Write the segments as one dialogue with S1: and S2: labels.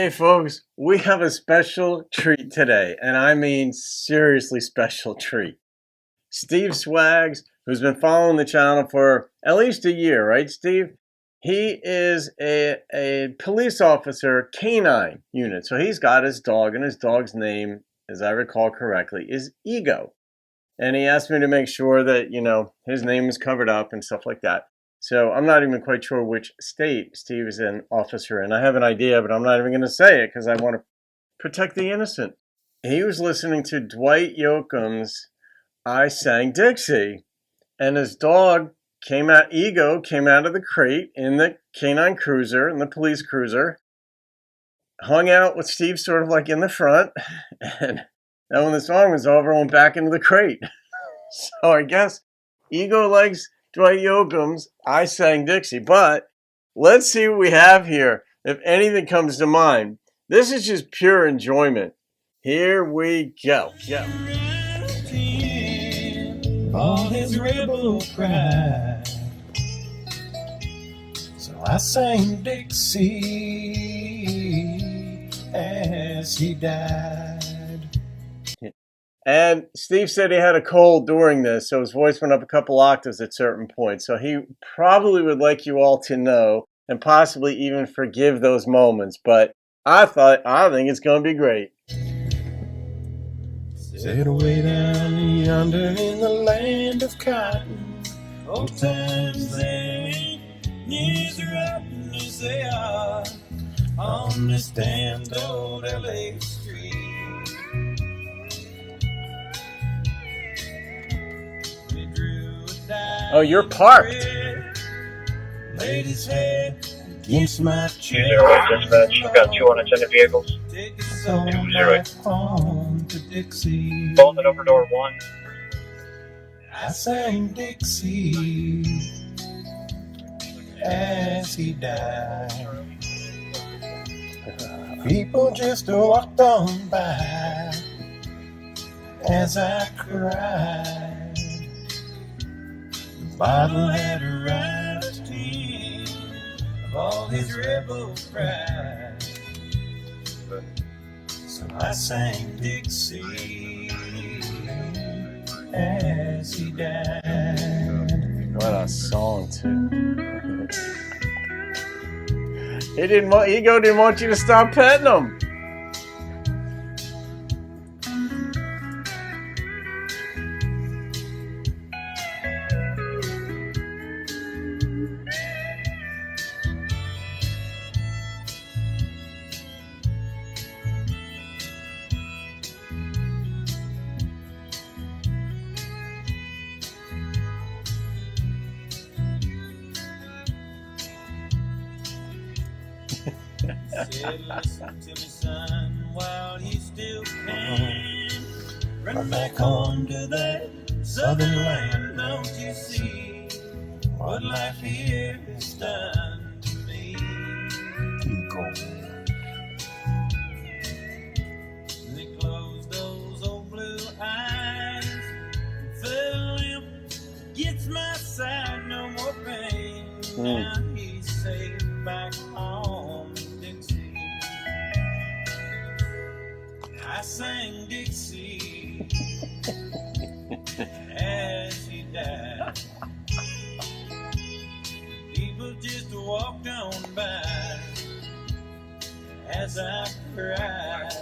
S1: Hey folks, we have a special treat today, and I mean seriously special treat. Steve Swags, who's been following the channel for at least a year, right, Steve? He is a police officer, K-9 unit. So he's got his dog, and his dog's name, as I recall correctly, is Ego. And he asked me to make sure that, his name is covered up and stuff like that. So I'm not even quite sure which state Steve is an officer in. I have an idea, but I'm not even going to say it because I want to protect the innocent. He was listening to Dwight Yoakam's I Sang Dixie, and his dog Ego came out of the crate in the K-9 cruiser, in the police cruiser, hung out with Steve sort of like in the front, and then when the song was over, went back into the crate. So I guess Ego likes Dwight Yoakam's I Sang Dixie. But let's see what we have here, if anything comes to mind. This is just pure enjoyment. Here we go.
S2: All his rebel pride. So I sang Dixie as he died.
S1: And Steve said he had a cold during this, so his voice went up a couple octaves at certain points. So he probably would like you all to know and possibly even forgive those moments. But I think it's going to be great.
S2: Said way down yonder in the land of cotton, old times they ain't as rotten as they are on this damned old LA street.
S1: Oh, you're parked.
S2: Laid his head against my chair.
S3: 208 dispatch, I've got two unattended vehicles.
S2: 208. Home to Dixie.
S3: Both at over door 1.
S2: I sang Dixie as he died. People just walked on by as I cried. The bottle had arrived in of all his rebel pride. So I sang Dixie as he died.
S1: What a song, too. Ego didn't want you to stop petting him.
S2: Said, listen to me, son, while you still can. Run back home to that southern land. Don't you see what life here has done to me? They closed those old blue eyes and fell limp against my side. No more pain. Now he's safe back home. I sang Dixie as he died. People just walked on by as I cried.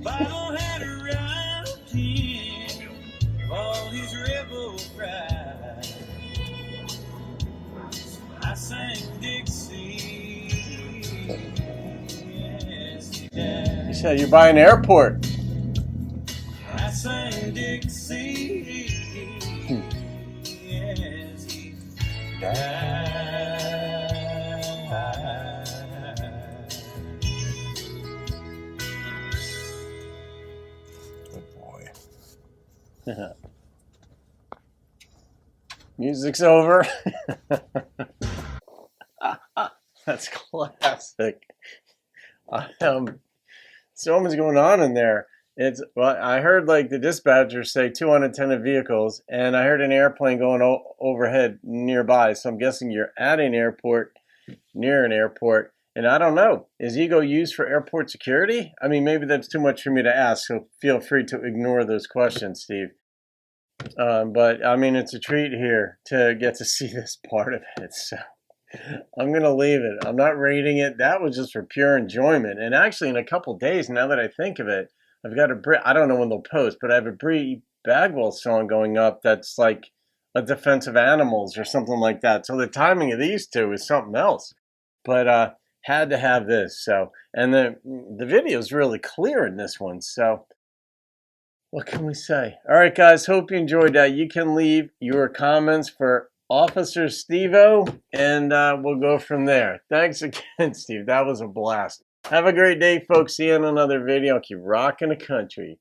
S2: Bottle had arrived in of all his rebel pride. So I sang Dixie.
S1: He said, you're by an airport.
S2: I sang Dixie as he died. Good boy.
S1: Music's over. That's classic. So much going on in there. I heard like the dispatcher say 2 unattended vehicles, and I heard an airplane going overhead nearby. So I'm guessing you're at an airport, near an airport, And I don't know, is ego used for airport security? I mean, maybe that's too much for me to ask, so feel free to ignore those questions, Steve. But I mean, it's a treat here to get to see this part of it. So I'm going to leave it. I'm not rating it. That was just for pure enjoyment. And actually, in a couple days, now that I think of it, I've got I don't know when they'll post, but I have a Bree Bagwell song going up that's like a Defense of Animals or something like that. So the timing of these two is something else. But had to have this. So, and the video is really clear in this one. So what can we say? All right, guys, hope you enjoyed that. You can leave your comments for Officer Steve-O, and we'll go from there. Thanks again, Steve. That was a blast. Have a great day, folks. See you in another video. Keep rocking the country.